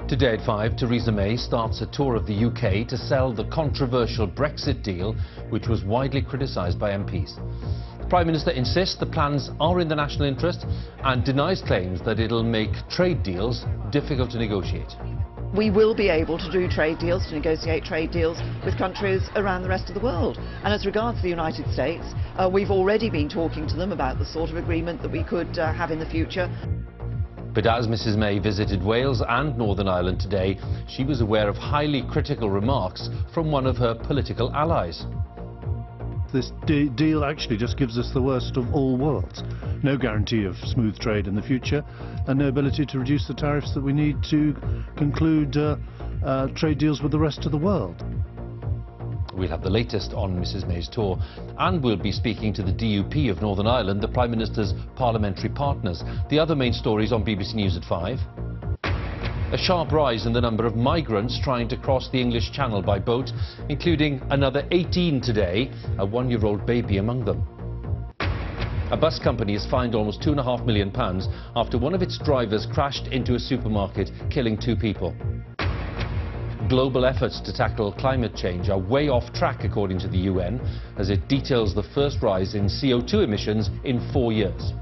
Today at 5, Theresa May starts a tour of the UK to sell the controversial Brexit deal, which was widely criticised by MPs. The Prime Minister insists the plans are in the national interest and denies claims that it'll make trade deals difficult to negotiate. We will be able to do trade deals, to negotiate trade deals with countries around the rest of the world. And as regards the United States, we've already been talking to them about the sort of agreement that we could have in the future. But as Mrs May visited Wales and Northern Ireland today, she was aware of highly critical remarks from one of her political allies. This deal actually just gives us the worst of all worlds. No guarantee of smooth trade in the future and no ability to reduce the tariffs that we need to conclude trade deals with the rest of the world. We'll have the latest on Mrs May's tour, and we'll be speaking to the DUP of Northern Ireland, the Prime Minister's parliamentary partners. The other main stories on BBC News at 5. A sharp rise in the number of migrants trying to cross the English Channel by boat, including another 18 today, a one-year-old baby among them. A bus company has fined almost £2.5 million after one of its drivers crashed into a supermarket, killing 2 people. Global efforts to tackle climate change are way off track, according to the UN, as it details the first rise in CO2 emissions in 4 years.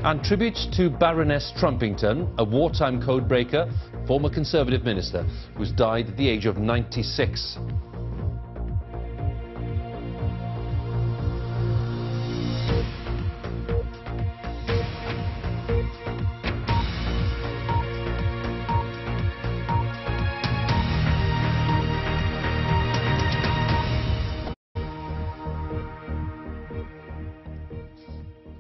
And tributes to Baroness Trumpington, a wartime codebreaker, former Conservative minister, who's died at the age of 96.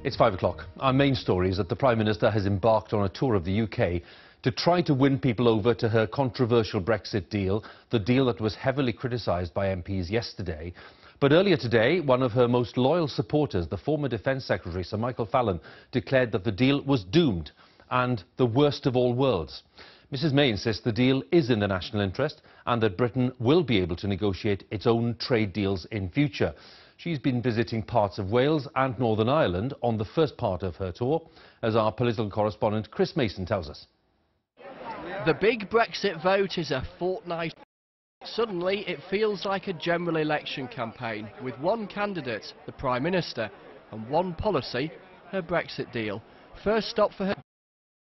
It's 5 o'clock. Our main story is that the Prime Minister has embarked on a tour of the UK to try to win people over to her controversial Brexit deal, the deal that was heavily criticised by MPs yesterday. But earlier today, one of her most loyal supporters, the former Defence Secretary, Sir Michael Fallon, declared that the deal was doomed and the worst of all worlds. Mrs May insists the deal is in the national interest and that Britain will be able to negotiate its own trade deals in future. She's been visiting parts of Wales and Northern Ireland on the first part of her tour, as our political correspondent Chris Mason tells us. The big Brexit vote is a fortnight. Suddenly it feels like a general election campaign, with one candidate, the Prime Minister, and one policy, her Brexit deal. First stop for her,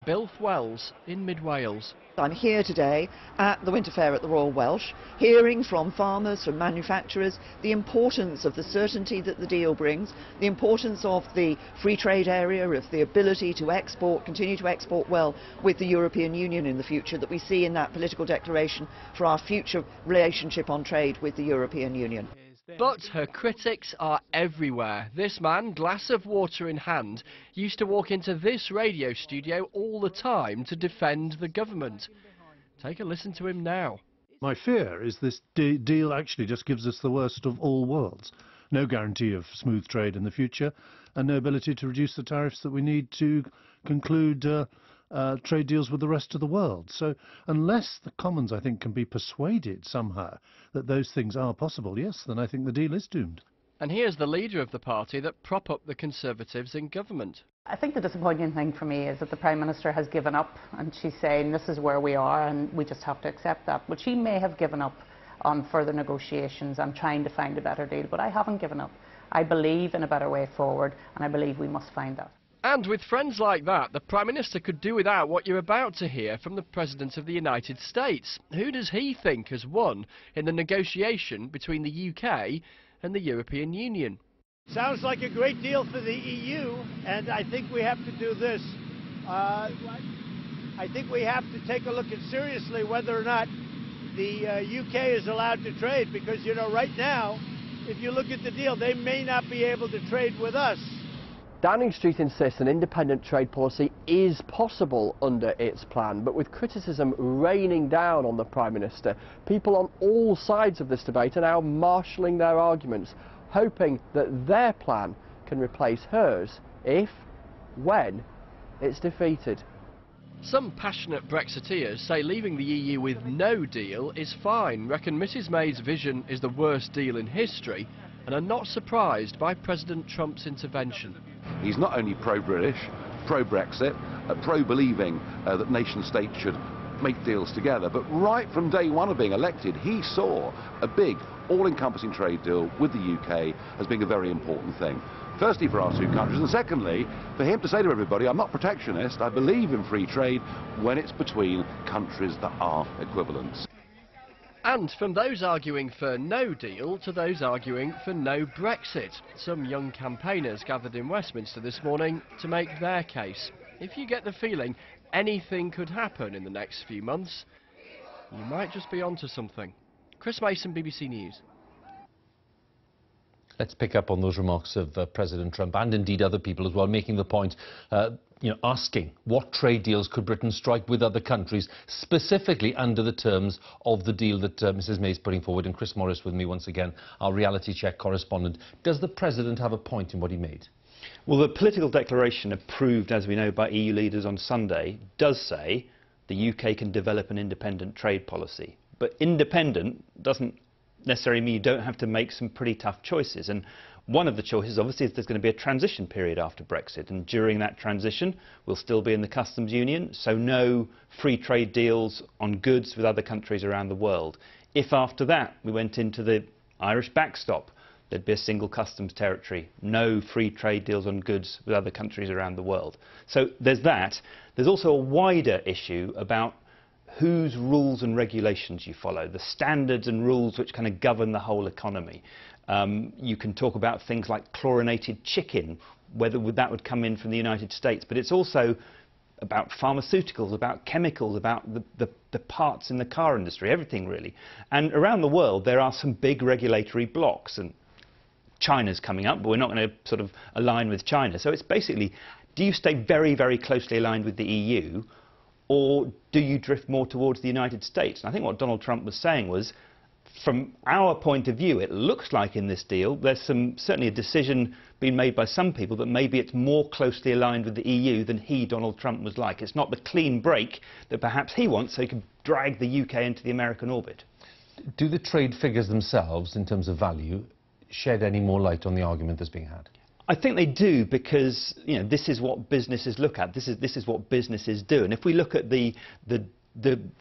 Builth Wells in mid-Wales. I'm here today at the Winter Fair at the Royal Welsh, hearing from farmers, from manufacturers, the importance of the certainty that the deal brings, the importance of the free trade area, of the ability to export, continue to export well with the European Union in the future, that we see in that political declaration for our future relationship on trade with the European Union. But her critics are everywhere. This man, glass of water in hand, used to walk into this radio studio all the time to defend the government. Take a listen to him now. My fear is this deal actually just gives us the worst of all worlds. No guarantee of smooth trade in the future and no ability to reduce the tariffs that we need to conclude trade deals with the rest of the world. So unless the Commons, I think, can be persuaded somehow that those things are possible, yes, then I think the deal is doomed. And here's the leader of the party that prop up the Conservatives in government. I think the disappointing thing for me is that the Prime Minister has given up, and she's saying this is where we are and we just have to accept that. But she may have given up on further negotiations and trying to find a better deal, but I haven't given up. I believe in a better way forward, and I believe we must find that. And with friends like that, the Prime Minister could do without what you're about to hear from the President of the United States. Who does he think has won in the negotiation between the UK and the European Union? Sounds like a great deal for the EU, and I think we have to do this. I think we have to take a look at seriously whether or not the UK is allowed to trade, because, you know, right now, if you look at the deal, they may not be able to trade with us. Downing Street insists an independent trade policy is possible under its plan, but with criticism raining down on the Prime Minister, people on all sides of this debate are now marshalling their arguments, hoping that their plan can replace hers when it's defeated. Some passionate Brexiteers say leaving the EU with no deal is fine, reckon Mrs May's vision is the worst deal in history, and are not surprised by President Trump's intervention. He's not only pro-British, pro-Brexit, pro-believing that nation-states should make deals together, but right from day one of being elected, he saw a big, all-encompassing trade deal with the UK as being a very important thing. Firstly for our two countries, and secondly for him to say to everybody, I'm not protectionist, I believe in free trade when it's between countries that are equivalents. And from those arguing for no deal to those arguing for no Brexit, some young campaigners gathered in Westminster this morning to make their case. If you get the feeling anything could happen in the next few months, you might just be onto something. Chris Mason, BBC News. Let's pick up on those remarks of President Trump and indeed other people as well, making the point, asking what trade deals could Britain strike with other countries, specifically under the terms of the deal that Mrs May is putting forward. And Chris Morris with me once again, our reality check correspondent. Does the President have a point in what he made? Well, the political declaration approved, as we know, by EU leaders on Sunday does say the UK can develop an independent trade policy. But independent doesn't necessarily mean you don't have to make some pretty tough choices. And one of the choices, obviously, is there's going to be a transition period after Brexit. And during that transition, we'll still be in the customs union, so no free trade deals on goods with other countries around the world. If after that we went into the Irish backstop, there'd be a single customs territory, no free trade deals on goods with other countries around the world. So there's that. There's also a wider issue about whose rules and regulations you follow, the standards and rules which kind of govern the whole economy. You can talk about things like chlorinated chicken, whether that would come in from the United States, but it's also about pharmaceuticals, about chemicals, about the parts in the car industry, everything really. And around the world there are some big regulatory blocks, and China's coming up, but we're not going to sort of align with China. So it's basically, do you stay very, very closely aligned with the EU, or do you drift more towards the United States? And I think what Donald Trump was saying was, from our point of view, it looks like in this deal there's certainly a decision being made by some people that maybe it's more closely aligned with the EU than Donald Trump, was like. It's not the clean break that perhaps he wants, so he can drag the UK into the American orbit. Do the trade figures themselves, in terms of value, shed any more light on the argument that's being had? I think they do, because this is what businesses look at. This is what businesses do. And if we look at the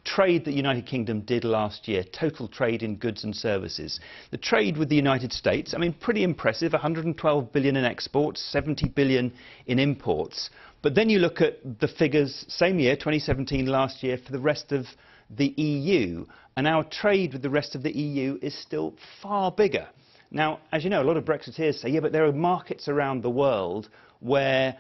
trade that the United Kingdom did last year, total trade in goods and services, the trade with the United States, I mean, pretty impressive, 112 billion in exports, 70 billion in imports. But then you look at the figures, same year, 2017, last year, for the rest of the EU, and our trade with the rest of the EU is still far bigger. Now, as you know, a lot of Brexiteers say, yeah, but there are markets around the world where,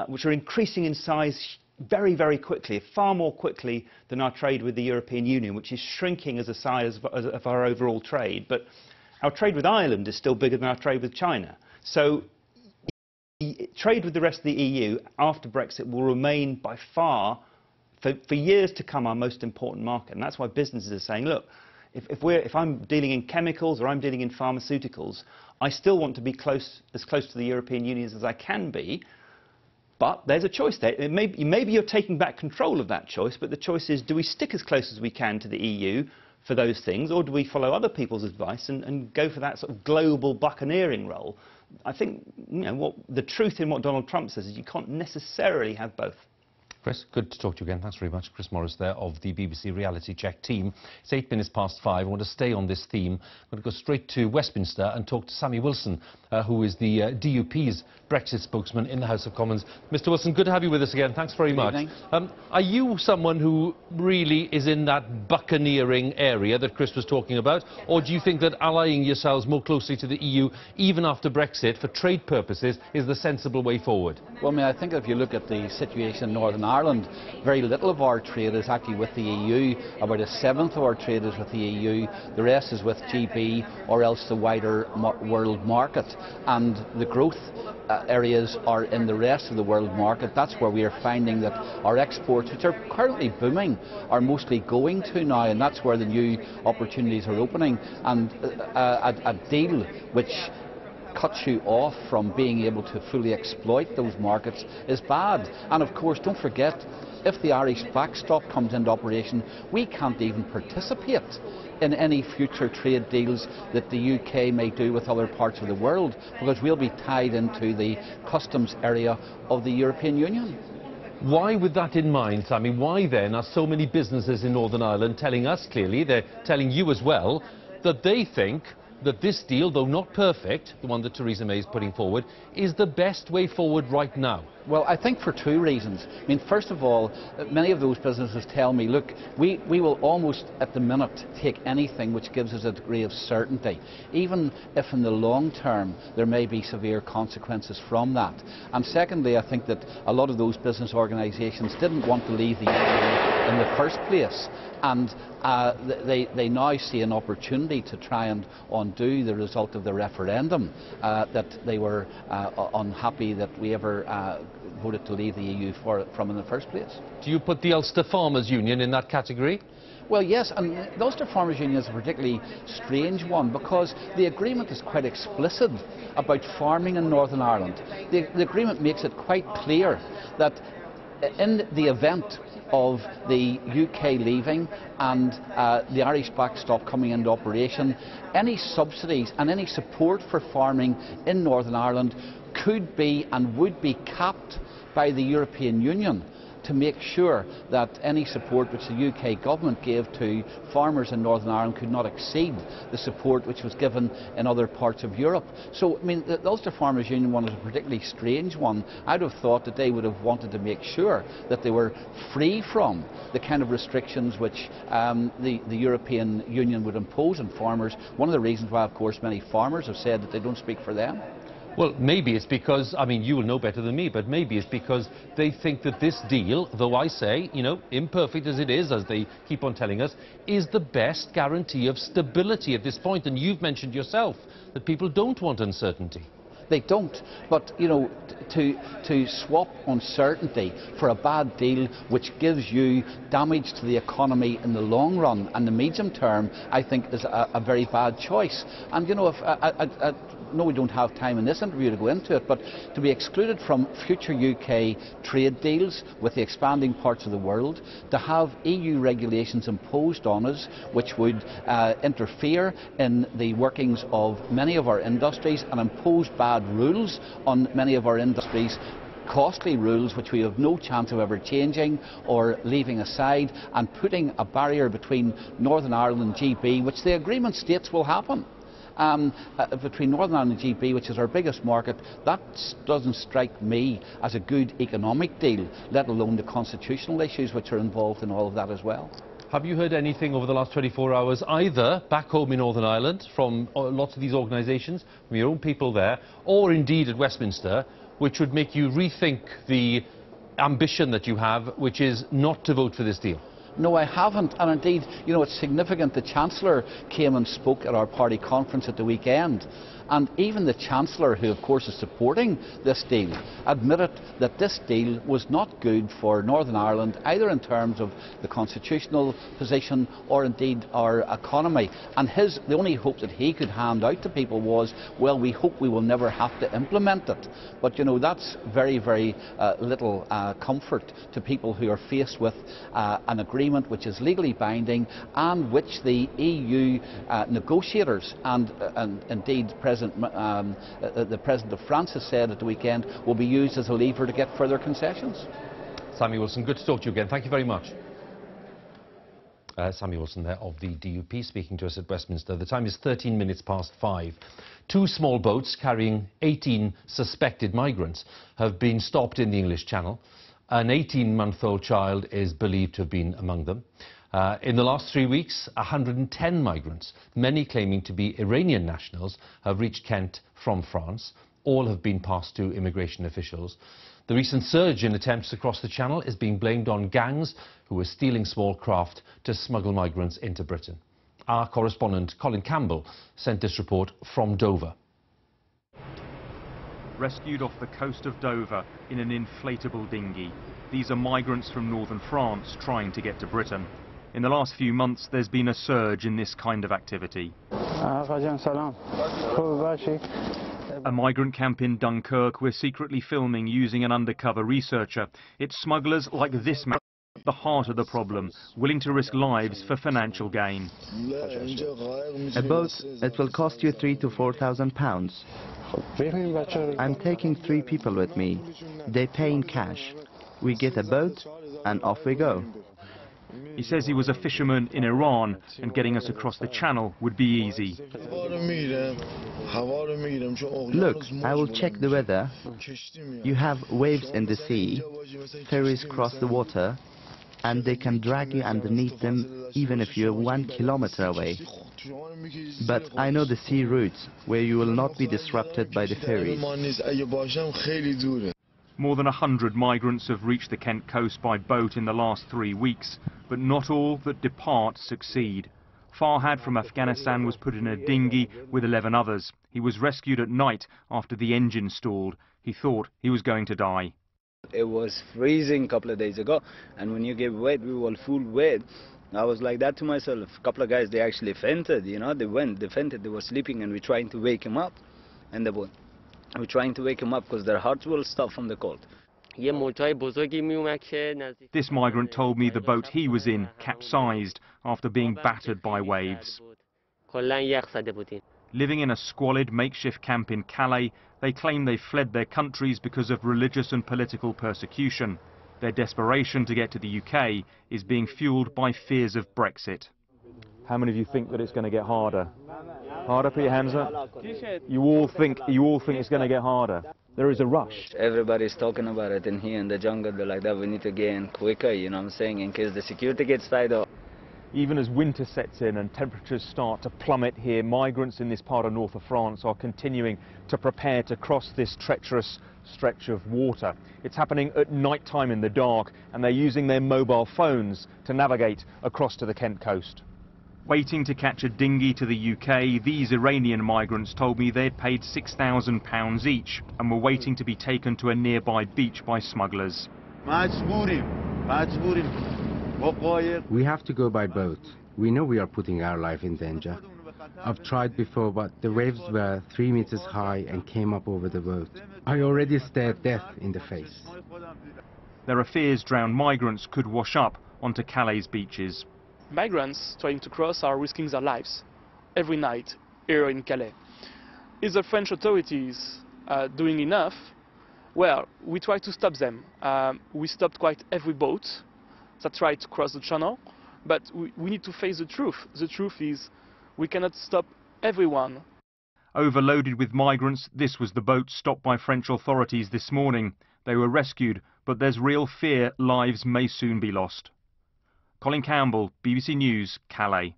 which are increasing in size very, very quickly, far more quickly than our trade with the European Union, which is shrinking as a size of our overall trade. But our trade with Ireland is still bigger than our trade with China. So the trade with the rest of the EU after Brexit will remain by far, for years to come, our most important market. And that's why businesses are saying, look, if I'm dealing in chemicals or I'm dealing in pharmaceuticals, I still want to be as close to the European Union as I can be, but there's a choice there. Maybe you're taking back control of that choice, but the choice is, do we stick as close as we can to the EU for those things, or do we follow other people's advice and go for that sort of global buccaneering role? I think the truth in what Donald Trump says is you can't necessarily have both. Chris, good to talk to you again. Thanks very much. Chris Morris there of the BBC Reality Check team. It's 8 minutes past 5. I want to stay on this theme. I'm going to go straight to Westminster and talk to Sammy Wilson, who is the DUP's Brexit spokesman in the House of Commons. Mr Wilson, good to have you with us again. Thanks very much. Are you someone who really is in that buccaneering area that Chris was talking about, or do you think that allying yourselves more closely to the EU, even after Brexit, for trade purposes, is the sensible way forward? Well, I think if you look at the situation in Northern Ireland, very little of our trade is actually with the EU. About 1/7 of our trade is with the EU. The rest is with GB or else the wider world market. And the growth areas are in the rest of the world market. That's where we are finding that our exports, which are currently booming, are mostly going to now, and that's where the new opportunities are opening. And a deal which cuts you off from being able to fully exploit those markets is bad. And of course, don't forget, if the Irish backstop comes into operation, we can't even participate in any future trade deals that the UK may do with other parts of the world, because we'll be tied into the customs area of the European Union. Why, with that in mind, Sammy, why then are so many businesses in Northern Ireland telling us clearly, they're telling you as well, that they think that this deal, though not perfect, the one that Theresa May is putting forward, is the best way forward right now? Well, I think for two reasons. I mean, first of all, many of those businesses tell me, look, we will almost at the minute take anything which gives us a degree of certainty, even if in the long term there may be severe consequences from that. And secondly, I think that a lot of those business organisations didn't want to leave the EU in the first place, and they now see an opportunity to try and undo the result of the referendum that they were unhappy that we ever voted to leave the EU from in the first place. Do you put the Ulster Farmers Union in that category? Well, yes, and the Ulster Farmers Union is a particularly strange one because the agreement is quite explicit about farming in Northern Ireland. The agreement makes it quite clear that in the event of the UK leaving and the Irish backstop coming into operation, any subsidies and any support for farming in Northern Ireland could be and would be capped by the European Union to make sure that any support which the UK government gave to farmers in Northern Ireland could not exceed the support which was given in other parts of Europe. So, I mean, the Ulster Farmers Union one is a particularly strange one. I'd have thought that they would have wanted to make sure that they were free from the kind of restrictions which the European Union would impose on farmers. One of the reasons why, of course, many farmers have said that they don't speak for them. Well, maybe it's because, I mean, you will know better than me, but maybe it's because they think that this deal, though I say, you know, imperfect as it is, as they keep on telling us, is the best guarantee of stability at this point. And you've mentioned yourself that people don't want uncertainty. They don't, but you know, to swap uncertainty for a bad deal which gives you damage to the economy in the long run and the medium term, I think is a very bad choice. And you know, if I know we don't have time in this interview to go into it, but to be excluded from future UK trade deals with the expanding parts of the world, to have EU regulations imposed on us which would interfere in the workings of many of our industries and impose bad rules on many of our industries, costly rules which we have no chance of ever changing or leaving aside, and putting a barrier between Northern Ireland and GB, which the agreement states will happen. Between Northern Ireland and GB, which is our biggest market, that doesn't strike me as a good economic deal, let alone the constitutional issues which are involved in all of that as well. Have you heard anything over the last 24 hours, either back home in Northern Ireland, from lots of these organisations, from your own people there, or indeed at Westminster, which would make you rethink the ambition that you have, which is not to vote for this deal? No, I haven't, and indeed, you know, it's significant. The Chancellor came and spoke at our party conference at the weekend, and even the Chancellor, who of course is supporting this deal, admitted that this deal was not good for Northern Ireland, either in terms of the constitutional position or indeed our economy. And the only hope that he could hand out to people was, well, we hope we will never have to implement it. But you know, that's very, very little comfort to people who are faced with an agreement which is legally binding and which the EU negotiators and indeed the President of France has said at the weekend will be used as a lever to get further concessions. Sammy Wilson, good to talk to you again. Thank you very much. Sammy Wilson there of the DUP speaking to us at Westminster. The time is 13 minutes past 5. Two small boats carrying 18 suspected migrants have been stopped in the English Channel. An 18-month-old child is believed to have been among them. In the last 3 weeks, 110 migrants, many claiming to be Iranian nationals, have reached Kent from France. All have been passed to immigration officials. The recent surge in attempts across the Channel is being blamed on gangs who are stealing small craft to smuggle migrants into Britain. Our correspondent Colin Campbell sent this report from Dover. Rescued off the coast of Dover in an inflatable dinghy. These are migrants from northern France trying to get to Britain. In the last few months, there's been a surge in this kind of activity. A migrant camp in Dunkirk we're secretly filming using an undercover researcher. It's smugglers like this man at the heart of the problem, willing to risk lives for financial gain. A boat, it will cost you £3,000 to £4,000. I'm taking 3 people with me. They pay in cash. We get a boat and off we go. He says he was a fisherman in Iran and getting us across the channel would be easy. Look, I will check the weather. You have waves in the sea, ferries cross the water, and they can drag you underneath them even if you're 1 kilometer away. But I know the sea routes where you will not be disrupted by the ferries. More than 100 migrants have reached the Kent coast by boat in the last 3 weeks, but not all that depart succeed. Farhad from Afghanistan was put in a dinghy with 11 others. He was rescued at night after the engine stalled. He thought he was going to die. It was freezing a couple of days ago, and when you get wet, we were full wet. I was like that to myself. A couple of guys, they actually fainted, you know, they fainted, they were sleeping, and we're trying to wake him up. And we're trying to wake him up because their hearts will stop from the cold. This migrant told me the boat he was in capsized after being battered by waves. Living in a squalid makeshift camp in Calais, they claim they fled their countries because of religious and political persecution. Their desperation to get to the UK is being fueled by fears of Brexit. How many of you think that it's going to get harder? Harder, put your hands up. You all think it's going to get harder. There is a rush. Everybody's talking about it in here in the jungle. They're like that, we need to get in quicker, you know what I'm saying, in case the security gets tied up. Even as winter sets in and temperatures start to plummet here, migrants in this part of north of France are continuing to prepare to cross this treacherous stretch of water. It's happening at night time in the dark, and they're using their mobile phones to navigate across to the Kent coast. Waiting to catch a dinghy to the UK, these Iranian migrants told me they'd paid £6,000 each and were waiting to be taken to a nearby beach by smugglers. We have to go by boat. We know we are putting our life in danger. I've tried before, but the waves were 3 meters high and came up over the boat. I already stared death in the face. There are fears drowned migrants could wash up onto Calais beaches. Migrants trying to cross are risking their lives every night here in Calais. Is the French authorities doing enough? Well, we try to stop them. We stopped quite every boat that tried to cross the channel, but we need to face the truth. The truth is we cannot stop everyone. Overloaded with migrants, this was the boat stopped by French authorities this morning. They were rescued, but there's real fear lives may soon be lost. Colin Campbell, BBC News, Calais.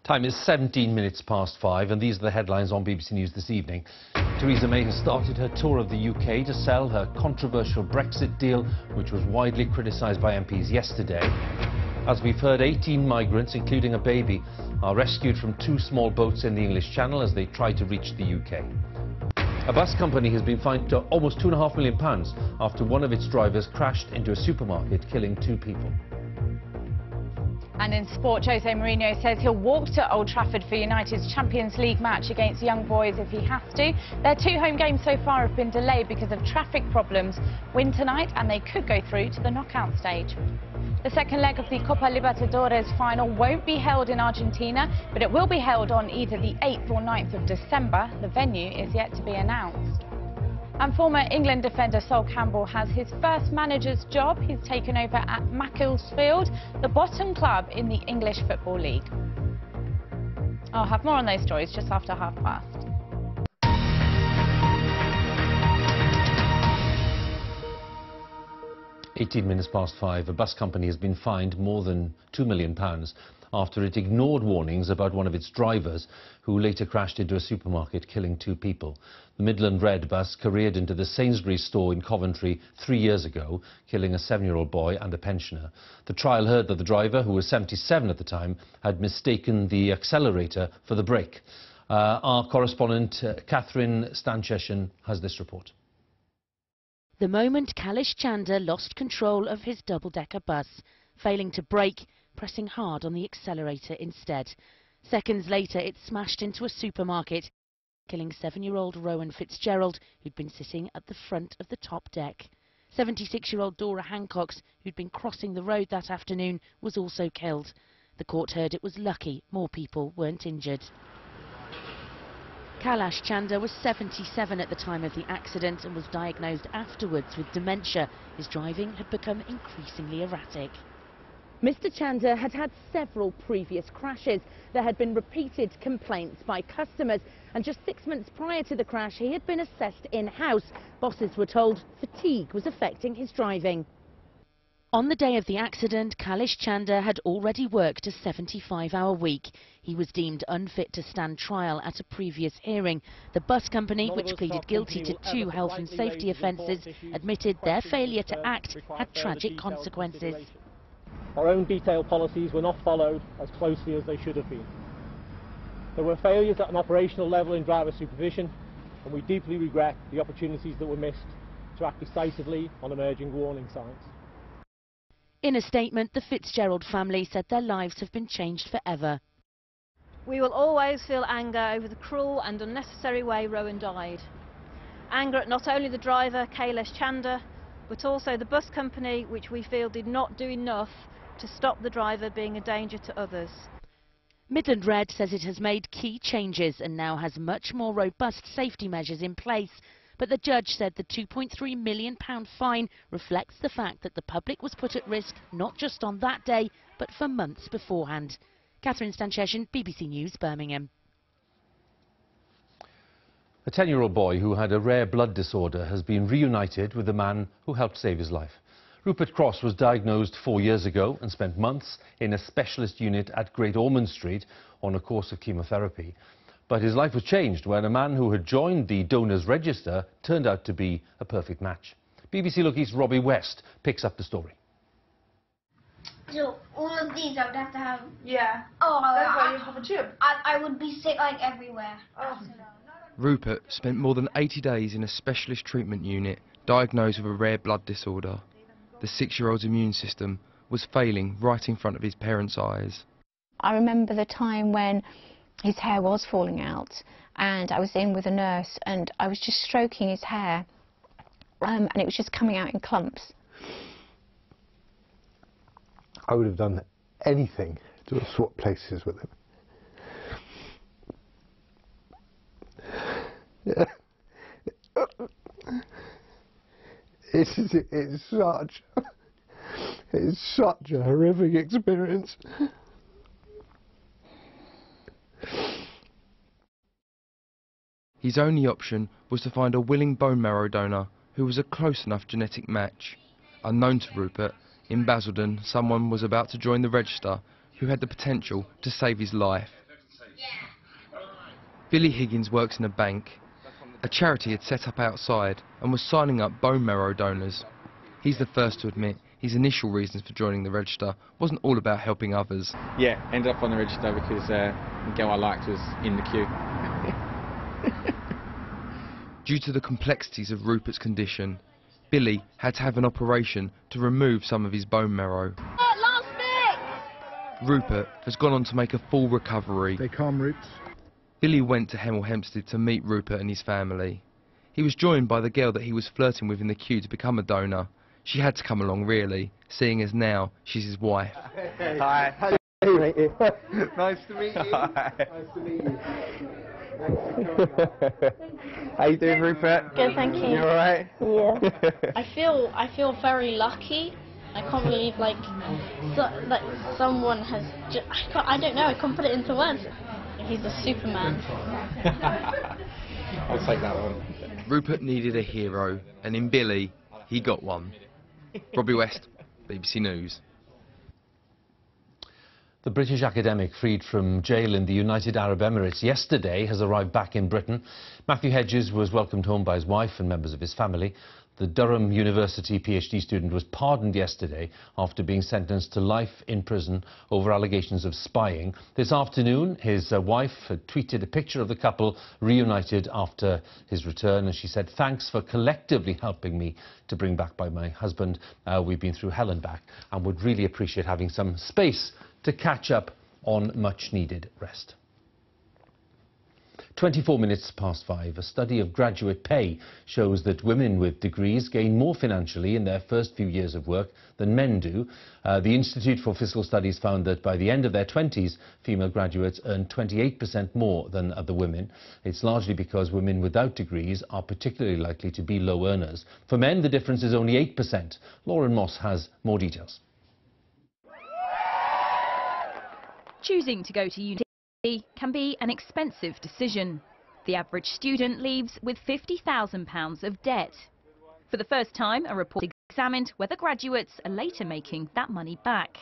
Time is 17 minutes past 5, and these are the headlines on BBC News this evening. Theresa May has started her tour of the UK to sell her controversial Brexit deal, which was widely criticised by MPs yesterday. As we've heard, 18 migrants, including a baby, are rescued from 2 small boats in the English Channel as they try to reach the UK. A bus company has been fined almost £2.5 million after one of its drivers crashed into a supermarket, killing 2 people. And in sport, Jose Mourinho says he'll walk to Old Trafford for United's Champions League match against Young Boys if he has to. Their 2 home games so far have been delayed because of traffic problems. Win tonight and they could go through to the knockout stage. The second leg of the Copa Libertadores final won't be held in Argentina, but it will be held on either the 8th or 9th of December. The venue is yet to be announced. And former England defender Sol Campbell has his first manager's job. He's taken over at Macclesfield, the bottom club in the English Football League. I'll have more on those stories just after 5:30. 18 minutes past 5, a bus company has been fined more than £2 million after it ignored warnings about one of its drivers, who later crashed into a supermarket, killing 2 people. The Midland Red bus careered into the Sainsbury's store in Coventry 3 years ago, killing a 7-year-old boy and a pensioner. The trial heard that the driver, who was 77 at the time, had mistaken the accelerator for the brake. Our correspondent, Catherine Stancheshan, has this report. The moment Kailash Chander lost control of his double-decker bus, failing to brake, pressing hard on the accelerator instead. Seconds later, it smashed into a supermarket, killing 7-year-old Rowan Fitzgerald, who'd been sitting at the front of the top deck. 76-year-old Dora Hancox, who'd been crossing the road that afternoon, was also killed. The court heard it was lucky more people weren't injured. Kailash Chanda was 77 at the time of the accident and was diagnosed afterwards with dementia. His driving had become increasingly erratic. Mr. Chanda had had several previous crashes. There had been repeated complaints by customers, and just 6 months prior to the crash he had been assessed in-house. Bosses were told fatigue was affecting his driving. On the day of the accident, Kailash Chanda had already worked a 75-hour week. He was deemed unfit to stand trial at a previous hearing. The bus company, which pleaded guilty to 2 health and safety offences, admitted their failure to act had tragic consequences. Our own detailed policies were not followed as closely as they should have been. There were failures at an operational level in driver supervision, and we deeply regret the opportunities that were missed to act decisively on emerging warning signs. In a statement, the Fitzgerald family said their lives have been changed forever. We will always feel anger over the cruel and unnecessary way Rowan died. Anger at not only the driver, Kailash Chanda, but also the bus company, which we feel did not do enough to stop the driver being a danger to others. Midland Red says it has made key changes and now has much more robust safety measures in place. But the judge said the £2.3 million fine reflects the fact that the public was put at risk not just on that day, but for months beforehand. Catherine Stancheshin, BBC News, Birmingham. A 10-year-old boy who had a rare blood disorder has been reunited with the man who helped save his life. Rupert Cross was diagnosed 4 years ago and spent months in a specialist unit at Great Ormond Street on a course of chemotherapy. But his life was changed when a man who had joined the donors register turned out to be a perfect match. BBC Look East Robbie West picks up the story. So all of these I would have to have. Yeah. Oh, that's why you have a tube. I would be sick like everywhere. Oh. Rupert spent more than 80 days in a specialist treatment unit, diagnosed with a rare blood disorder. The 6-year-old's immune system was failing right in front of his parents' eyes. I remember the time when his hair was falling out and I was in with a nurse and I was just stroking his hair and it was just coming out in clumps. I would have done anything to swap places with him. It's such a horrific experience. His only option was to find a willing bone marrow donor who was a close enough genetic match. Unknown to Rupert, in Basildon, someone was about to join the register who had the potential to save his life. Billy Higgins works in a bank. A charity had set up outside and was signing up bone marrow donors. He's the first to admit his initial reasons for joining the register wasn't all about helping others. Yeah, ended up on the register because the girl I liked was in the queue. Due to the complexities of Rupert's condition, Billy had to have an operation to remove some of his bone marrow. Rupert has gone on to make a full recovery. Stay calm, Roots. Billy went to Hemel Hempstead to meet Rupert and his family. He was joined by the girl that he was flirting with in the queue to become a donor. She had to come along really, seeing as now she's his wife. Hi. Nice to meet you. Nice to meet you. Nice to meet you. How you doing, Rupert? Good, thank you. You alright? Yeah. I feel very lucky. I can't believe someone has. I don't know. I can't put it into words. He's a Superman. I'll take that one. Rupert needed a hero, and in Billy, he got one. Robbie West, BBC News. The British academic freed from jail in the United Arab Emirates yesterday has arrived back in Britain. Matthew Hedges was welcomed home by his wife and members of his family. The Durham University PhD student was pardoned yesterday after being sentenced to life in prison over allegations of spying. This afternoon, his wife had tweeted a picture of the couple reunited after his return, and she said, "Thanks for collectively helping me to bring back my husband. We've been through hell and back and would really appreciate having some space to catch up on much-needed rest." 24 minutes past 5. A study of graduate pay shows that women with degrees gain more financially in their first few years of work than men do. The Institute for Fiscal Studies found that by the end of their 20s, female graduates earn 28% more than other women. It's largely because women without degrees are particularly likely to be low earners. For men, the difference is only 8%. Lauren Moss has more details. Choosing to go to university can be an expensive decision. The average student leaves with £50,000 of debt. For the first time, a report examined whether graduates are later making that money back.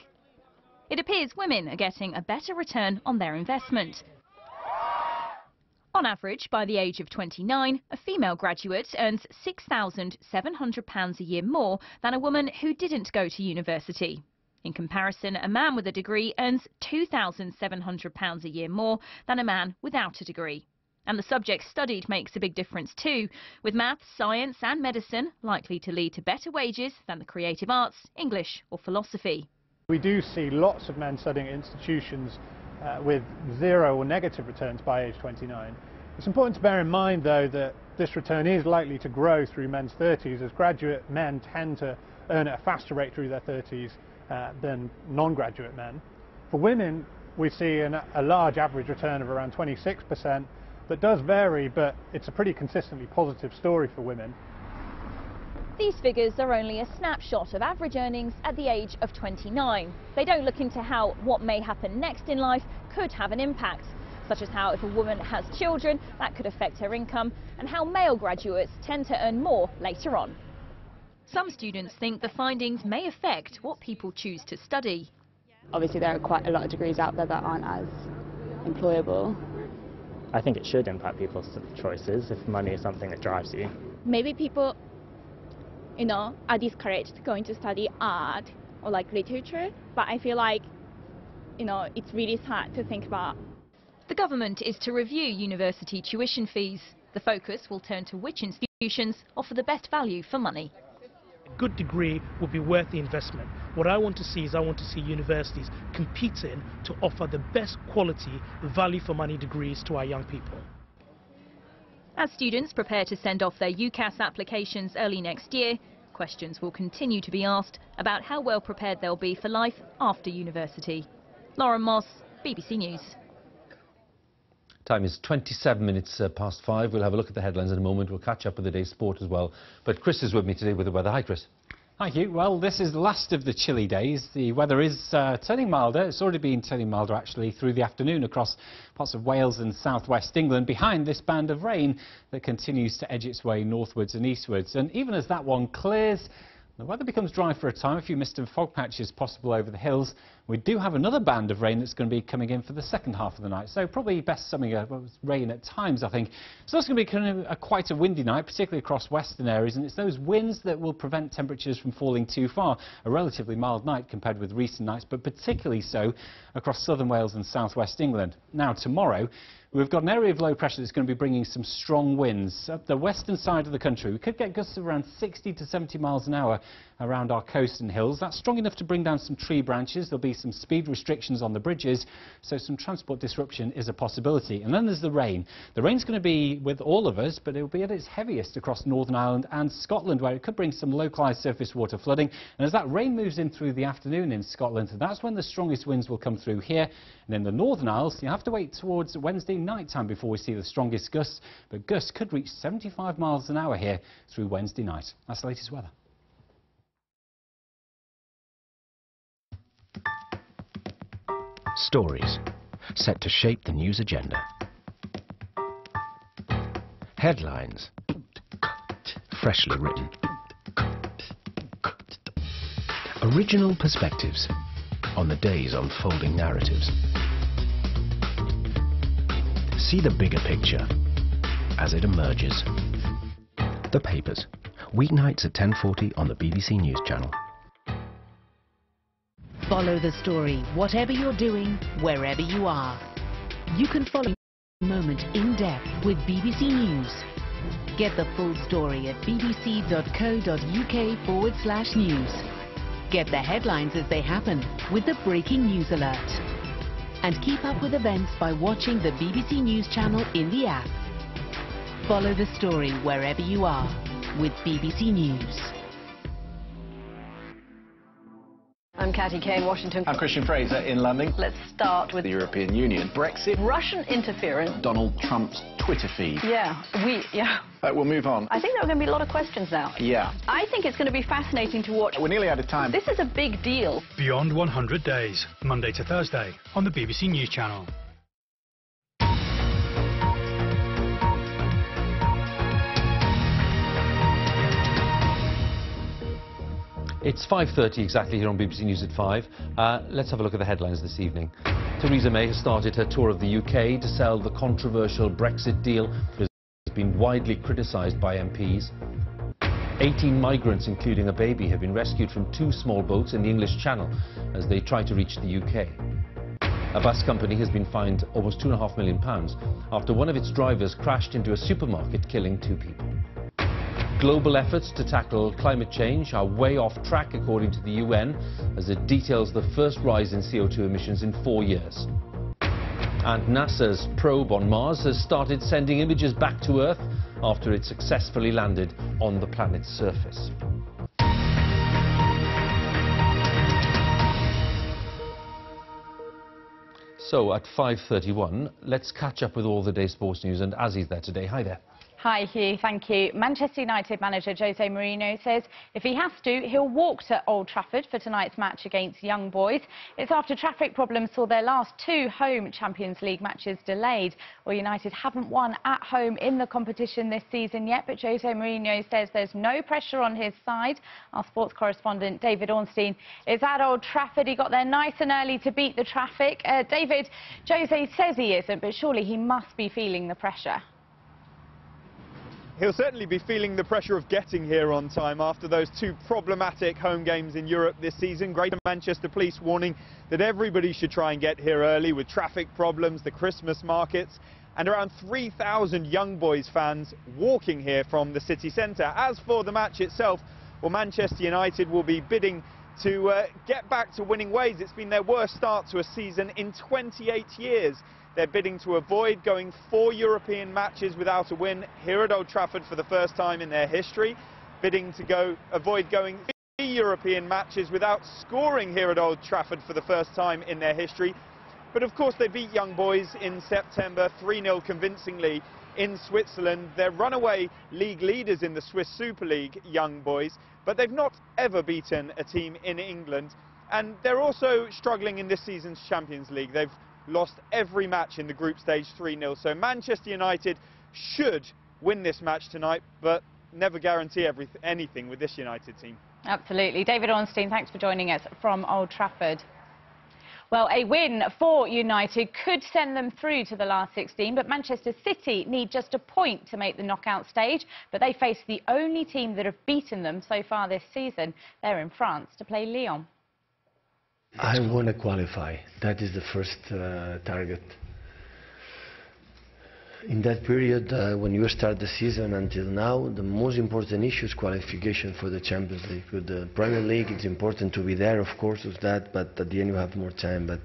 It appears women are getting a better return on their investment. On average, by the age of 29, a female graduate earns £6,700 a year more than a woman who didn't go to university. In comparison, a man with a degree earns £2,700 a year more than a man without a degree. And the subject studied makes a big difference too, with maths, science and medicine likely to lead to better wages than the creative arts, English or philosophy. We do see lots of men studying at institutions with 0 or negative returns by age 29. It's important to bear in mind, though, that this return is likely to grow through men's 30s, as graduate men tend to earn at a faster rate through their 30s than non-graduate men. For women, we see a large average return of around 26%. That does vary, but it's a pretty consistently positive story for women. These figures are only a snapshot of average earnings at the age of 29. They don't look into how what may happen next in life could have an impact, such as how if a woman has children, that could affect her income, and how male graduates tend to earn more later on. Some students think the findings may affect what people choose to study. Obviously there are quite a lot of degrees out there that aren't as employable. I think it should impact people's choices if money is something that drives you. Maybe people, are discouraged going to study art or like literature, but I feel like, it's really sad to think about. The government is to review university tuition fees. The focus will turn to which institutions offer the best value for money. A good degree will be worth the investment. What I want to see is universities competing to offer the best quality, value for money degrees to our young people. As students prepare to send off their UCAS applications early next year, questions will continue to be asked about how well prepared they'll be for life after university. Lauren Moss, BBC News. Time is 27 minutes past 5. We'll have a look at the headlines in a moment. We'll catch up with the day's sport as well. But Chris is with me today with the weather. Hi, Chris. Thank you. Well, this is the last of the chilly days. The weather is turning milder. It's already been turning milder, actually, through the afternoon across parts of Wales and southwest England, behind this band of rain that continues to edge its way northwards and eastwards. And even as that one clears, the weather becomes dry for a time. A few mist and fog patches possible over the hills. We do have another band of rain that's going to be coming in for the second half of the night. So probably best summing up rain at times, I think. So it's going to be kind of quite a windy night, particularly across western areas. And it's those winds that will prevent temperatures from falling too far. A relatively mild night compared with recent nights, but particularly so across southern Wales and southwest England. Now, tomorrow, we've got an area of low pressure that's going to be bringing some strong winds. Up the western side of the country, we could get gusts of around 60 to 70 miles an hour around our coast and hills. That's strong enough to bring down some tree branches. There'll be some speed restrictions on the bridges, so some transport disruption is a possibility. And then there's the rain. The rain's going to be with all of us, but it will be at its heaviest across Northern Ireland and Scotland, where it could bring some localised surface water flooding. And as that rain moves in through the afternoon in Scotland, that's when the strongest winds will come through here. And in the Northern Isles, you have to wait towards Wednesday night time before we see the strongest gusts, but gusts could reach 75 miles an hour here through Wednesday night. That's the latest weather. Stories set to shape the news agenda. Headlines freshly written. Original perspectives on the day's unfolding narratives. See the bigger picture as it emerges. The Papers, weeknights at 10:40 on the BBC News Channel. Follow the story, whatever you're doing, wherever you are. You can follow the moment in depth with BBC News. Get the full story at bbc.co.uk/news. Get the headlines as they happen with the Breaking News Alert. And keep up with events by watching the BBC News channel in the app. Follow the story wherever you are with BBC News. I'm Catty Kay in Washington. I'm Christian Fraser in London. Let's start with The European Union, Brexit, Russian interference. Donald Trump's Twitter feed. We'll move on. I think there are going to be a lot of questions now. Yeah. I think it's going to be fascinating to watch. We're nearly out of time. This is a big deal. Beyond 100 Days, Monday to Thursday on the BBC News channel. It's 5:30 exactly here on BBC News at 5. Let's have a look at the headlines this evening. Theresa May has started her tour of the UK to sell the controversial Brexit deal that has been widely criticised by MPs. 18 migrants, including a baby, have been rescued from 2 small boats in the English Channel as they try to reach the UK. A bus company has been fined almost £2.5 million after one of its drivers crashed into a supermarket, killing 2 people. Global efforts to tackle climate change are way off track, according to the UN, as it details the first rise in CO2 emissions in 4 years. And NASA's probe on Mars has started sending images back to Earth after it successfully landed on the planet's surface. So at 5:31, let's catch up with all the day's sports news, and Azzy's there today. Hi there. Hi Hugh, thank you. Manchester United manager Jose Mourinho says if he has to, he'll walk to Old Trafford for tonight's match against Young Boys. It's after traffic problems saw their last 2 home Champions League matches delayed. Well, United haven't won at home in the competition this season yet, but Jose Mourinho says there's no pressure on his side. Our sports correspondent David Ornstein is at Old Trafford. He got there nice and early to beat the traffic. David, Jose says he isn't, but surely he must be feeling the pressure. He'll certainly be feeling the pressure of getting here on time after those 2 problematic home games in Europe this season. Greater Manchester Police warning that everybody should try and get here early with traffic problems, the Christmas markets, and around 3,000 Young Boys fans walking here from the city centre. As for the match itself, well, Manchester United will be bidding to get back to winning ways. It's been their worst start to a season in 28 years. They're bidding to avoid going 4 European matches without a win here at Old Trafford for the first time in their history, bidding to avoid going 3 European matches without scoring here at Old Trafford for the first time in their history. But of course they beat Young Boys in September 3-0 convincingly in Switzerland. They're runaway league leaders in the Swiss Super League, Young Boys, but they've not ever beaten a team in England. And they're also struggling in this season's Champions League. They've lost every match in the group stage 3-0. So Manchester United should win this match tonight, but never guarantee anything with this United team. Absolutely. David Ornstein, thanks for joining us from Old Trafford. Well, a win for United could send them through to the last 16, but Manchester City need just a point to make the knockout stage. But they face the only team that have beaten them so far this season. They're in France to play Lyon. I want to qualify. That is the first target. In that period, when you start the season until now, the most important issue is qualification for the Champions League. With the Premier League, it's important to be there, of course, with that, but at the end you have more time. But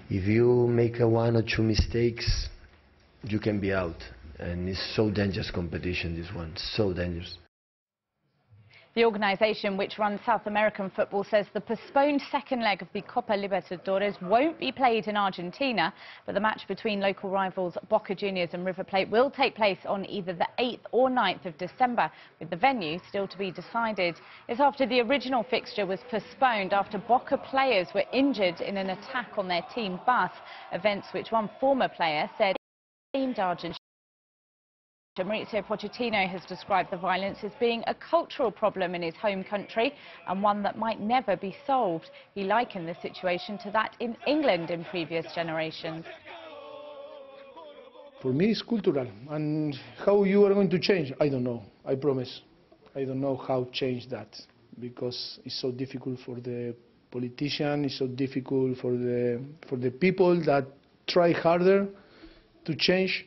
if you make 1 or 2 mistakes, you can be out. And it's so dangerous competition, this one, so dangerous. The organisation which runs South American football says the postponed second leg of the Copa Libertadores won't be played in Argentina, but the match between local rivals Boca Juniors and River Plate will take place on either the 8th or 9th of December, with the venue still to be decided. It's after the original fixture was postponed after Boca players were injured in an attack on their team bus, events which one former player said aimed Argentina. Mauricio Pochettino has described the violence as being a cultural problem in his home country and one that might never be solved. He likened the situation to that in England in previous generations. For me, it's cultural, and how you are going to change, I don't know, I promise. I don't know how to change that, because it's so difficult for the politician, it's so difficult for the people that try harder to change.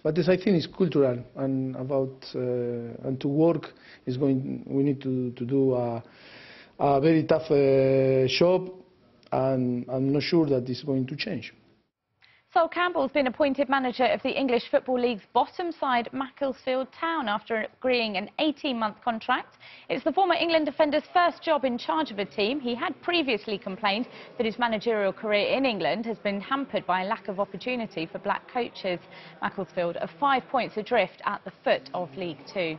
But this, I think, is cultural, and and to work we need to do a very tough job, and I'm not sure that it's going to change. Sol Campbell's been appointed manager of the English Football League's bottom side, Macclesfield Town, after agreeing an 18-month contract. It's the former England defender's first job in charge of a team. He had previously complained that his managerial career in England has been hampered by a lack of opportunity for black coaches. Macclesfield are 5 points adrift at the foot of League Two.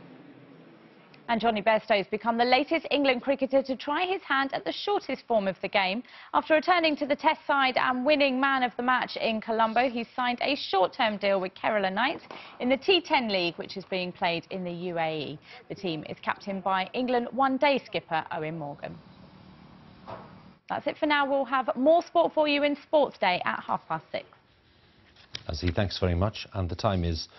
And Johnny Bairstow has become the latest England cricketer to try his hand at the shortest form of the game. After returning to the Test side and winning man of the match in Colombo, he's signed a short-term deal with Kerala Knights in the T10 League, which is being played in the UAE. The team is captained by England one-day skipper Owen Morgan. That's it for now. We'll have more sport for you in Sports Day at 6:30. Azzy, thanks very much. And the time is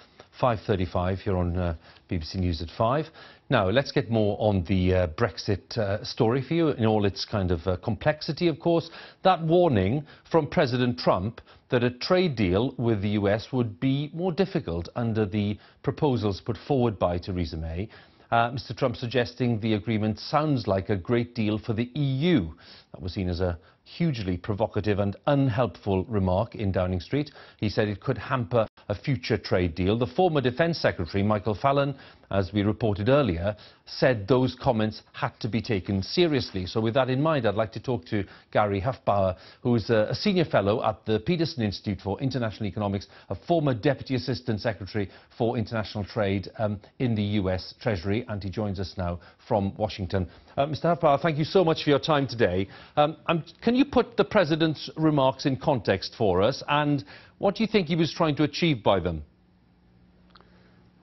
5:35 here on BBC News at 5. Now, let's get more on the Brexit story for you in all its kind of complexity, of course. That warning from President Trump that a trade deal with the US would be more difficult under the proposals put forward by Theresa May. Mr. Trump suggesting the agreement sounds like a great deal for the EU. That was seen as a hugely provocative and unhelpful remark in Downing Street. He said it could hamper a future trade deal. The former Defence Secretary, Michael Fallon, as we reported earlier, said those comments had to be taken seriously. So with that in mind, I'd like to talk to Gary Hufbauer, who is a senior fellow at the Peterson Institute for International Economics, a former Deputy Assistant Secretary for International Trade in the US Treasury, and he joins us now from Washington. Mr. Hufbauer, thank you so much for your time today. Can you put the President's remarks in context for us, and what do you think he was trying to achieve by them?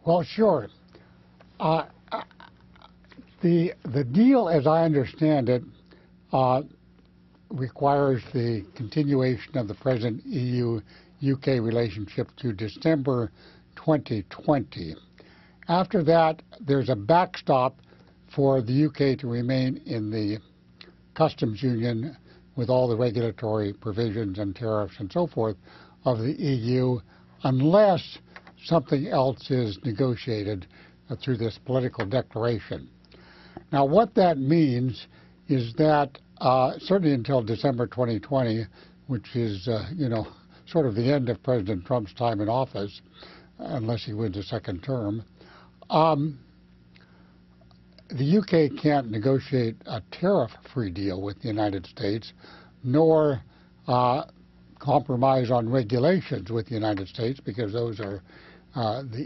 Well, sure. The deal, as I understand it, requires the continuation of the present EU-UK relationship to December 2020. After that, there's a backstop for the UK to remain in the customs union with all the regulatory provisions and tariffs and so forth of the EU, unless something else is negotiated through this political declaration. Now, what that means is that certainly until December 2020, which is, sort of the end of President Trump's time in office, unless he wins a second term, the UK can't negotiate a tariff-free deal with the United States, nor compromise on regulations with the United States, because those are the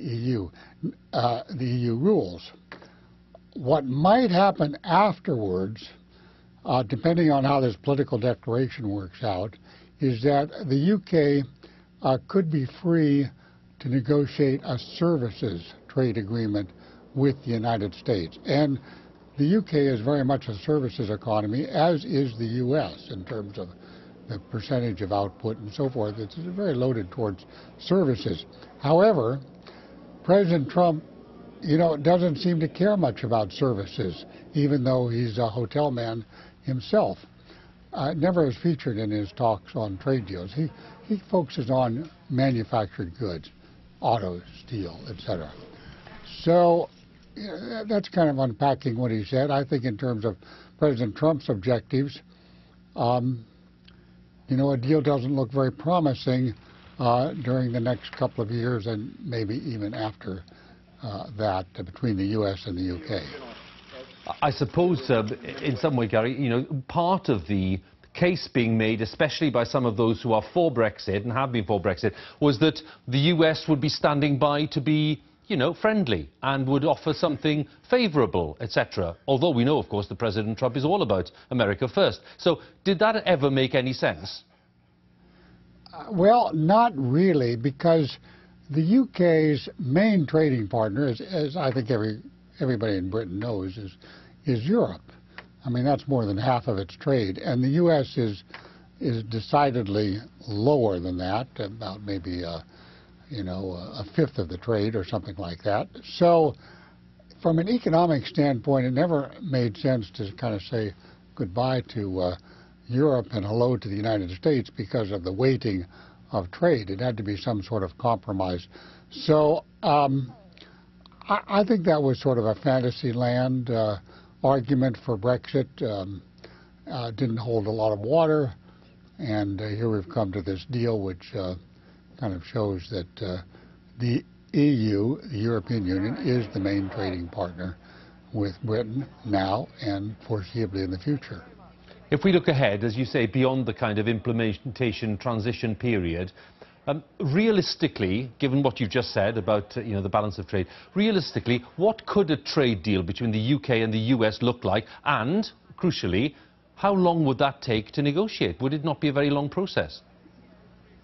EU rules. What might happen afterwards, depending on how this political declaration works out, is that the UK could be free to negotiate a services trade agreement with the United States. And the UK is very much a services economy, as is the US in terms of the percentage of output and so forth. It's very loaded towards services. However, President Trump, doesn't seem to care much about services, even though he's a hotel man himself. Never is featured in his talks on trade deals. He focuses on manufactured goods, auto, steel, etc. So that's kind of unpacking what he said. I think in terms of President Trump's objectives, a deal doesn't look very promising during the next couple of years and maybe even after that between the U.S. and the U.K. I suppose in some way, Gary, part of the case being made, especially by some of those who are for Brexit and have been for Brexit, was that the US would be standing by to be, friendly and would offer something favourable, etc. Although we know, of course, that President Trump is all about America first. So did that ever make any sense? Well, not really, because the UK's main trading partner, as I think everybody in Britain knows, is Europe. I mean, that's more than half of its trade, and the U.S. is decidedly lower than that, about maybe a fifth of the trade or something like that. So, from an economic standpoint, it never made sense to kind of say goodbye to Europe and hello to the United States because of the weighting of trade. It had to be some sort of compromise. So, I think that was sort of a fantasy land argument for Brexit. Didn't hold a lot of water. And here we've come to this deal which kind of shows that the EU, the European Union, is the main trading partner with Britain now and foreseeably in the future. If we look ahead, as you say, beyond the kind of implementation transition period, realistically, given what you've just said about the balance of trade, realistically, what could a trade deal between the UK and the US look like? And, crucially, how long would that take to negotiate? Would it not be a very long process?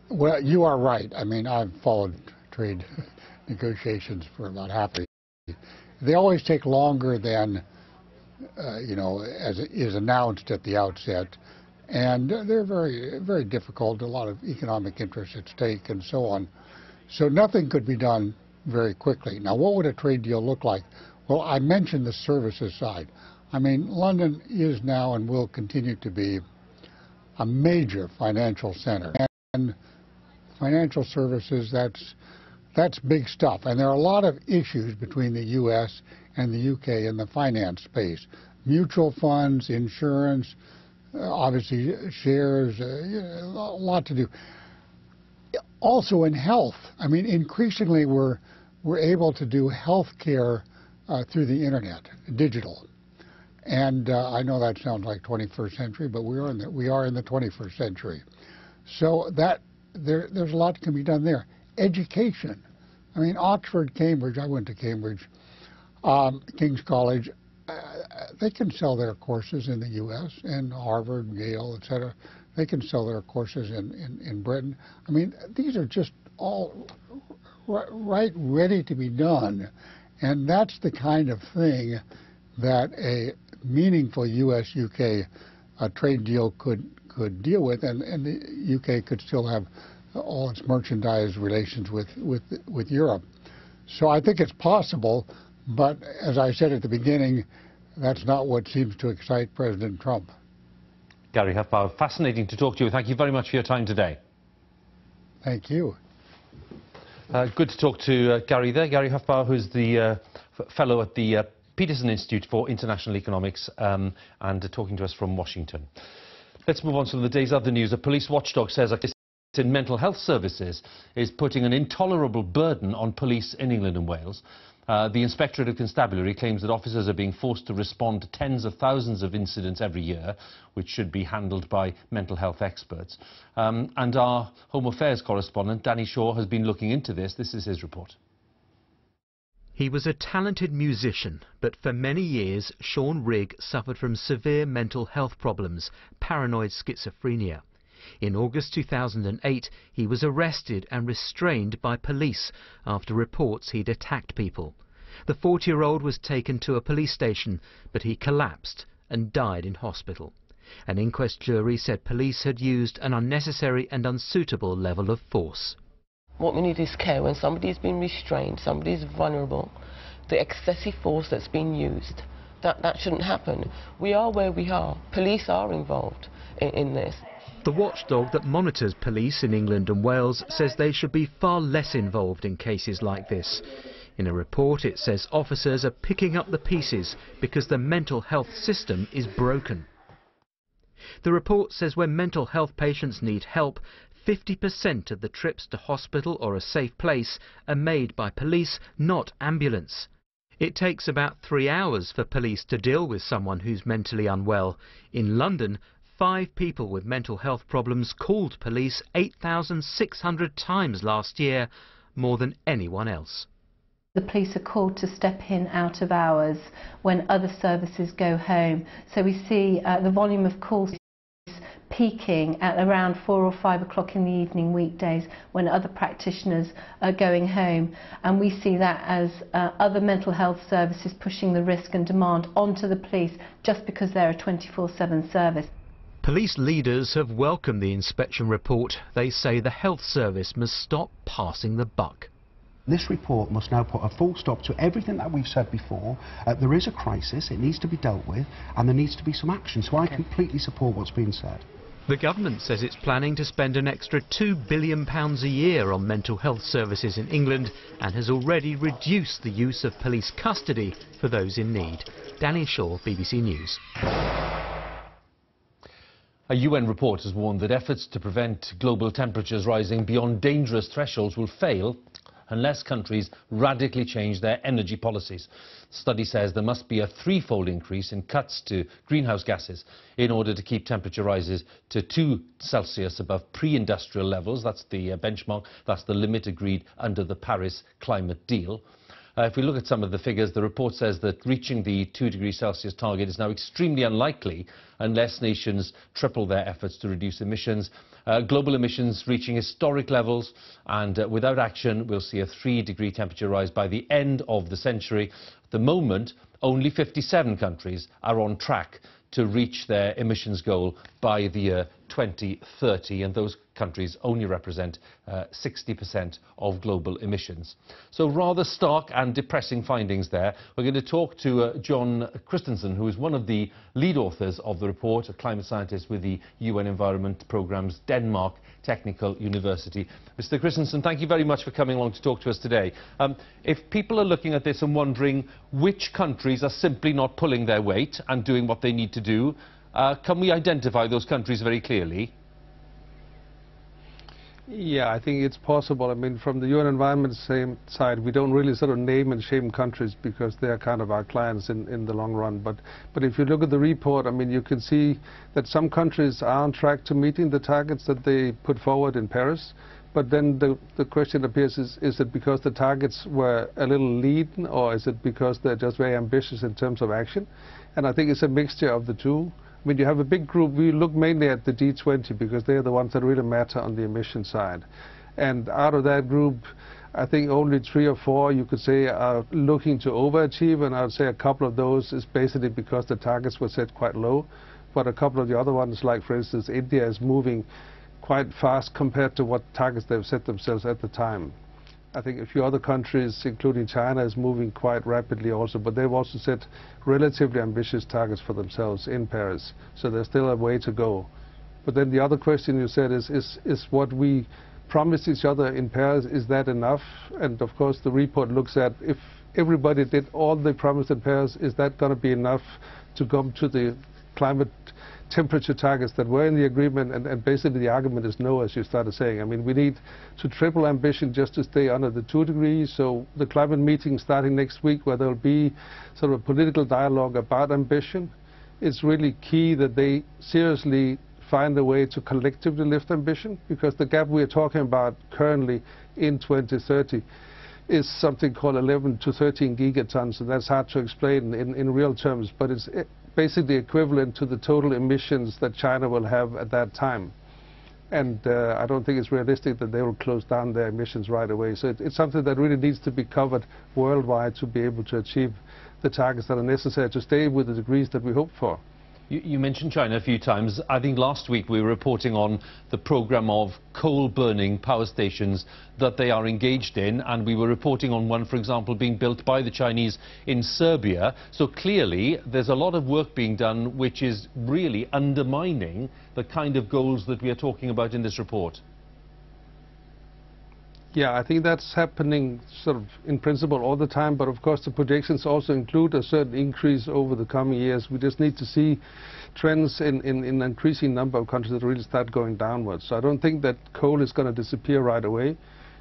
Well, you are right. I mean, I've followed trade negotiations for about half a year. They always take longer than, as is announced at the outset. And they're very, very difficult, a lot of economic interests at stake and so on. So nothing could be done very quickly. Now, what would a trade deal look like? Well, I mentioned the services side. I mean, London is now and will continue to be a major financial center. And financial services, that's big stuff. And there are a lot of issues between the U.S. and the U.K. in the finance space. Mutual funds, insurance, obviously shares, a lot to do. Also in health, I mean, increasingly we're able to do health care through the internet, digital. And I know that sounds like 21st century, but we are in the 21st century. So there's a lot that can be done there. Education. I mean, Oxford, Cambridge, I went to Cambridge, King's College, they can sell their courses in the U.S. and Harvard, Yale, etc. They can sell their courses in Britain. I mean, these are just all ready to be done. And that's the kind of thing that a meaningful U.S.-UK trade deal could deal with, and the U.K. could still have all its merchandise relations with Europe. So I think it's possible, but as I said at the beginning, that's not what seems to excite President Trump. Gary Hufbauer, fascinating to talk to you. Thank you very much for your time today. Thank you. Good to talk to Gary there. Gary Hufbauer, who's the fellow at the Peterson Institute for International Economics, and talking to us from Washington. Let's move on to the day's other news. A police watchdog says in mental health services is putting an intolerable burden on police in England and Wales. The Inspectorate of Constabulary claims that officers are being forced to respond to tens of thousands of incidents every year, which should be handled by mental health experts. And our Home Affairs correspondent, Danny Shaw, has been looking into this. This is his report. He was a talented musician, but for many years, Sean Rigg suffered from severe mental health problems, paranoid schizophrenia. In August 2008, he was arrested and restrained by police after reports he'd attacked people. The 40-year-old was taken to a police station, but he collapsed and died in hospital. An inquest jury said police had used an unnecessary and unsuitable level of force. What we need is care. When somebody's been restrained, somebody's vulnerable, the excessive force that's been used, that shouldn't happen. We are where we are. Police are involved in this. The watchdog that monitors police in England and Wales says they should be far less involved in cases like this. In a report, it says officers are picking up the pieces because the mental health system is broken. The report says when mental health patients need help, 50% of the trips to hospital or a safe place are made by police, not ambulance. It takes about 3 hours for police to deal with someone who's mentally unwell. In London, 5 people with mental health problems called police 8,600 times last year, more than anyone else. The police are called to step in out of hours when other services go home. So we see the volume of calls peaking at around 4 or 5 o'clock in the evening weekdays when other practitioners are going home. And we see that as other mental health services pushing the risk and demand onto the police just because they're a 24/7 service. Police leaders have welcomed the inspection report. They say the health service must stop passing the buck. This report must now put a full stop to everything that we've said before. There is a crisis, it needs to be dealt with, and there needs to be some action. So I completely support what's been said. The government says it's planning to spend an extra £2 billion a year on mental health services in England and has already reduced the use of police custody for those in need. Danny Shaw, BBC News. A UN report has warned that efforts to prevent global temperatures rising beyond dangerous thresholds will fail unless countries radically change their energy policies. The study says there must be a threefold increase in cuts to greenhouse gases in order to keep temperature rises to 2 Celsius above pre-industrial levels. That's the benchmark, that's the limit agreed under the Paris climate deal. If we look at some of the figures, the report says that reaching the 2 degrees Celsius target is now extremely unlikely unless nations triple their efforts to reduce emissions. Global emissions reaching historic levels, and without action we'll see a 3-degree temperature rise by the end of the century. At the moment, only 57 countries are on track to reach their emissions goal by the year 2030, and those countries only represent 60% of global emissions. So rather stark and depressing findings there. We're going to talk to John Christensen, who is one of the lead authors of the report, a climate scientist with the UN Environment Programme's Denmark Technical University. Mr. Christensen, thank you very much for coming along to talk to us today. If people are looking at this and wondering which countries are simply not pulling their weight and doing what they need to do, can we identify those countries very clearly? Yeah, I think it's possible. I mean, from the UN Environment side, we don't really sort of name and shame countries because they are kind of our clients in the long run. But if you look at the report, I mean, you can see that some countries are on track to meeting the targets that they put forward in Paris. But then the question appears, is it because the targets were a little lean, or is it because they're just very ambitious in terms of action? And I think it's a mixture of the two. I mean, you have a big group. We look mainly at the G20 because they're the ones that really matter on the emission side. And out of that group, I think only 3 or 4, you could say, are looking to overachieve. And I would say a couple of those is basically because the targets were set quite low. But a couple of the other ones, like, for instance, India is moving quite fast compared to what targets they've set themselves at the time. I think a few other countries, including China, is moving quite rapidly also, but they've also set relatively ambitious targets for themselves in Paris, so there's still a way to go. But then the other question you said is what we promised each other in Paris, is that enough? And of course the report looks at, if everybody did all they promised in Paris, is that going to be enough to come to the climate temperature targets that were in the agreement? And basically the argument is no, as you started saying. I mean, we need to triple ambition just to stay under the 2 degrees. So the climate meeting starting next week, where there will be sort of a political dialogue about ambition, it's really key that they seriously find a way to collectively lift ambition, because the gap we are talking about currently in 2030 is something called 11 to 13 gigatons, and that's hard to explain in real terms, but it's basically equivalent to the total emissions that China will have at that time. And I don't think it's realistic that they will close down their emissions right away. So it's something that really needs to be covered worldwide to be able to achieve the targets that are necessary to stay with the degrees that we hope for. You mentioned China a few times. I think last week we were reporting on the program of coal-burning power stations that they are engaged in, and we were reporting on one, for example, being built by the Chinese in Serbia. So clearly there's a lot of work being done which is really undermining the kind of goals that we are talking about in this report. Yeah, I think that's happening sort of in principle all the time, but of course the projections also include a certain increase over the coming years. We just need to see trends in an increasing number of countries that really start going downwards. So I don't think that coal is going to disappear right away.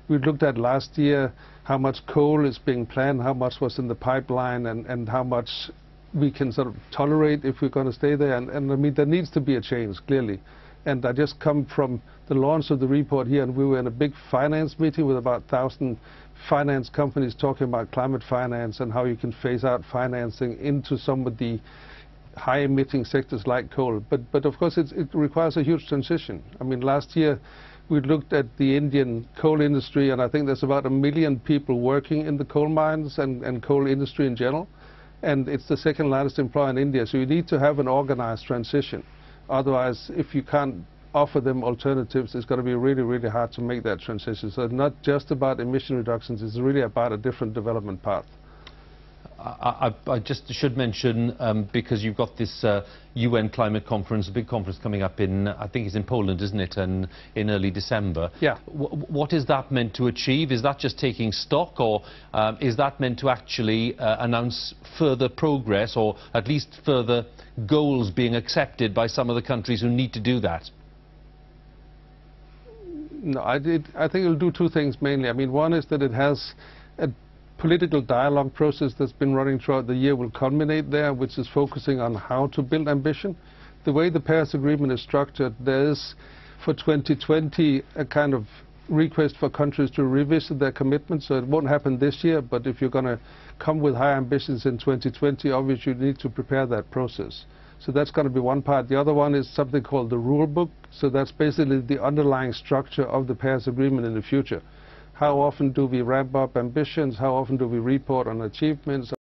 We looked at last year how much coal is being planned, how much was in the pipeline, and how much we can sort of tolerate if we're going to stay there. And I mean, there needs to be a change, clearly. And I just come from the launch of the report here, and we were in a big finance meeting with about 1,000 finance companies talking about climate finance and how you can phase out financing into some of the high-emitting sectors like coal. But of course it requires a huge transition. I mean, last year we looked at the Indian coal industry, and I think there's about 1 million people working in the coal mines and coal industry in general. And it's the second largest employer in India, so you need to have an organized transition. Otherwise, if you can't offer them alternatives, it's going to be really, really hard to make that transition. So it's not just about emission reductions, it's really about a different development path. I just should mention, because you've got this UN climate conference, a big conference coming up in, I think it's in Poland, isn't it, and in early December. Yeah. What is that meant to achieve? Is that just taking stock, or is that meant to actually announce further progress, or at least further goals being accepted by some of the countries who need to do that? No, I think it'll do two things mainly. I mean, one is that it has a political dialogue process that's been running throughout the year will culminate there, which is focusing on how to build ambition. The way the Paris Agreement is structured, there is for 2020 a kind of request for countries to revisit their commitments, so it won't happen this year, but if you're going to come with high ambitions in 2020, obviously you need to prepare that process. So that's going to be one part. The other one is something called the rule book, so that's basically the underlying structure of the Paris Agreement in the future. How often do we ramp up ambitions? How often do we report on achievements?